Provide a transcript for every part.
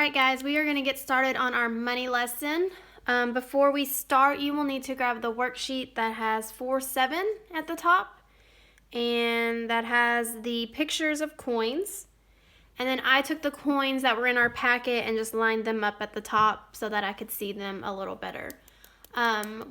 Alright guys, we are going to get started on our money lesson. Before we start, you will need to grab the worksheet that has 4-7 at the top and that has the pictures of coins. And then I took the coins that were in our packet and just lined them up at the top so that I could see them a little better.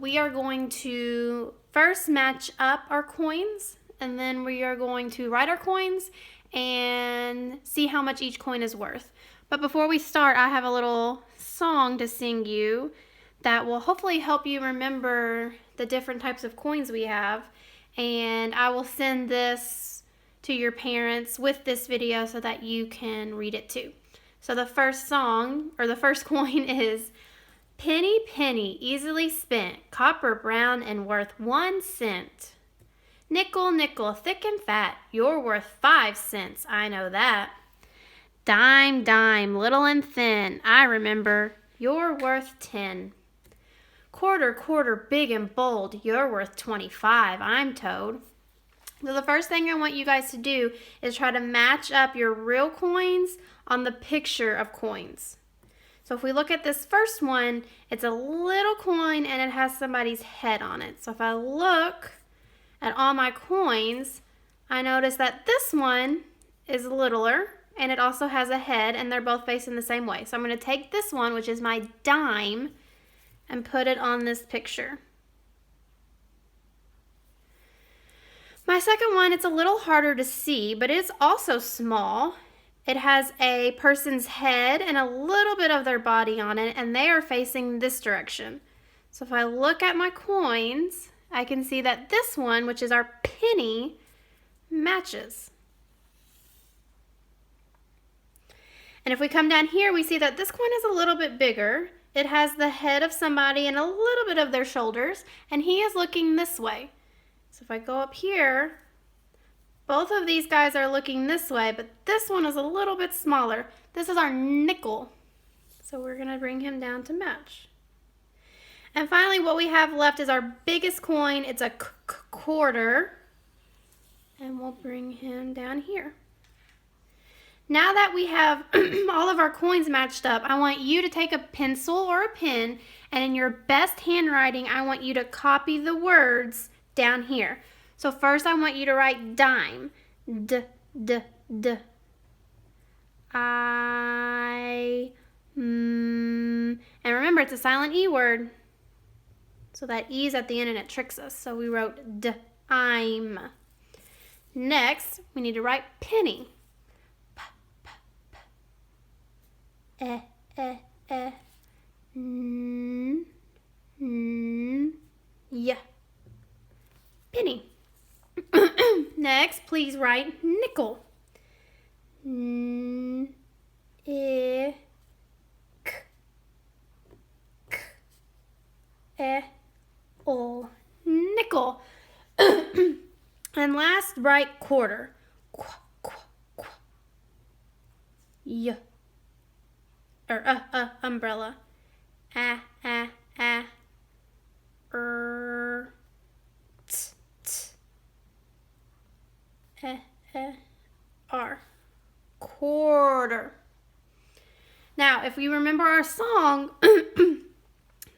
We are going to first match up our coins, and then we are going to write our coins and see how much each coin is worth. But before we start, I have a little song to sing you that will hopefully help you remember the different types of coins we have. And I will send this to your parents with this video so that you can read it too. So the first song, or the first coin is penny, penny, easily spent, copper brown and worth 1 cent. Nickel, nickel, thick and fat, you're worth 5 cents, I know that. Dime, dime, little and thin, I remember, you're worth 10. Quarter, quarter, big and bold, you're worth 25, I'm told. So the first thing I want you guys to do is try to match up your real coins on the picture of coins. So if we look at this first one, it's a little coin and it has somebody's head on it. So if I look at all my coins, I notice that this one is littler and it also has a head, and they're both facing the same way. So I'm going to take this one, which is my dime, and put it on this picture. My second one, it's a little harder to see, but it's also small. It has a person's head and a little bit of their body on it, and they are facing this direction. So if I look at my coins, I can see that this one, which is our penny, matches. And if we come down here, we see that this coin is a little bit bigger. It has the head of somebody and a little bit of their shoulders, and he is looking this way. So if I go up here, both of these guys are looking this way, but this one is a little bit smaller. This is our nickel. So we're going to bring him down to match. And finally, what we have left is our biggest coin. It's a quarter. And we'll bring him down here. Now that we have all of our coins matched up, I want you to take a pencil or a pen, and in your best handwriting, I want you to copy the words down here. So first I want you to write dime. D, d, d. I, and remember, it's a silent E word. So that E is at the end and it tricks us. So we wrote dime. Next, we need to write penny. P, p, p. N, yeah. Penny. Next, please write nickel. N, I, k, k, e, o, nickel. And last, write quarter. Qu, qu, qu. Y, or umbrella. R. Quarter. Now, if you remember our song,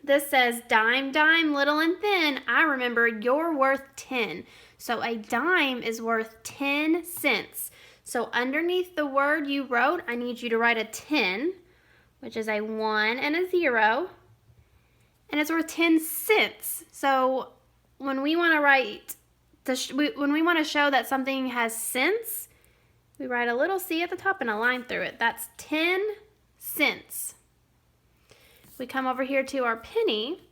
this says, dime, dime, little and thin, I remember you're worth 10. So a dime is worth 10 cents. So underneath the word you wrote, I need you to write a 10, which is a 1 and a 0, and it's worth 10 cents. So when we want to write, when we want to show that something has cents, we write a little C at the top and a line through it. That's 10 cents. We come over here to our penny.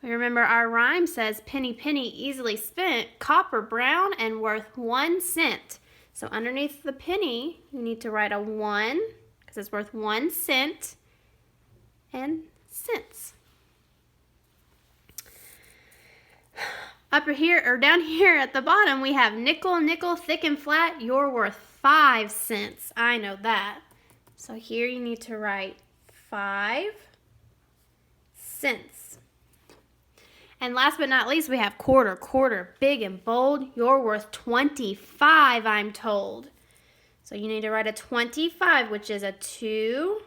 We remember our rhyme says, penny, penny, easily spent, copper brown and worth 1 cent. So underneath the penny, you need to write a 1 because it's worth 1 cent and cents. Up here, or down here at the bottom, we have nickel, nickel, thick and flat, you're worth 5 cents. I know that. So here you need to write 5 cents. And last but not least, we have quarter, quarter, big and bold, you're worth 25, I'm told. So you need to write a 25, which is a 2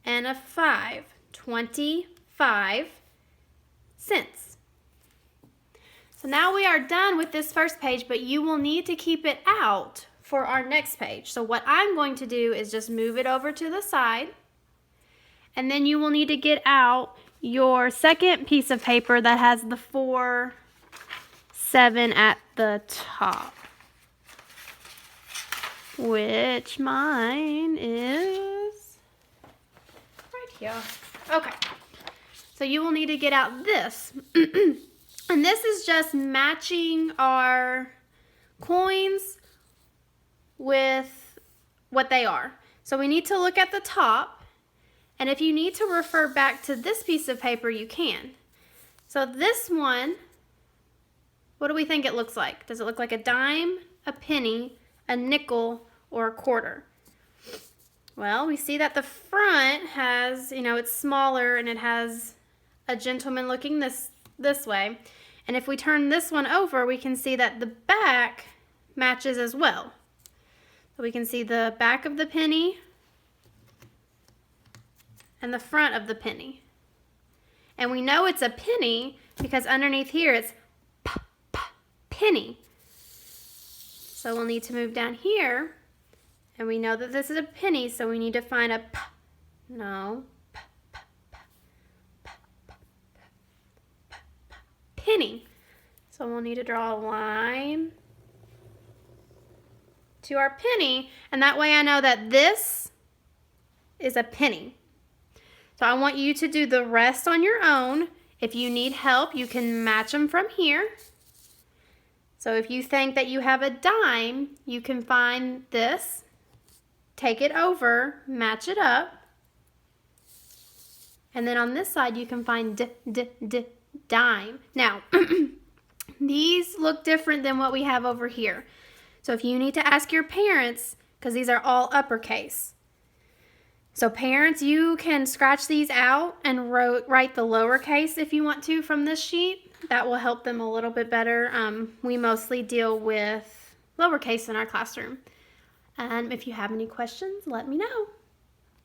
and a 5. 25 cents. So now we are done with this first page, but you will need to keep it out for our next page. So what I'm going to do is just move it over to the side, and then you will need to get out your second piece of paper that has the 4, 7 at the top, which mine is right here. Okay, so you will need to get out this. And this is just matching our coins with what they are. So we need to look at the top, and if you need to refer back to this piece of paper, you can. So this one, what do we think it looks like? Does it look like a dime, a penny, a nickel, or a quarter? Well, we see that the front has, it's smaller and it has a gentleman looking this way. And if we turn this one over, we can see that the back matches as well. So we can see the back of the penny and the front of the penny. And we know it's a penny because underneath here it's penny. So we'll need to move down here, and we know that this is a penny, so we need to find a penny. So we'll need to draw a line to our penny, and that way I know that this is a penny. So I want you to do the rest on your own. If you need help, you can match them from here. So if you think that you have a dime, you can find this, take it over, match it up, and then on this side you can find dime. Now, these look different than what we have over here. So if you need to ask your parents, because these are all uppercase. So parents, you can scratch these out and write the lowercase if you want to from this sheet. That will help them a little bit better. We mostly deal with lowercase in our classroom. And if you have any questions, let me know.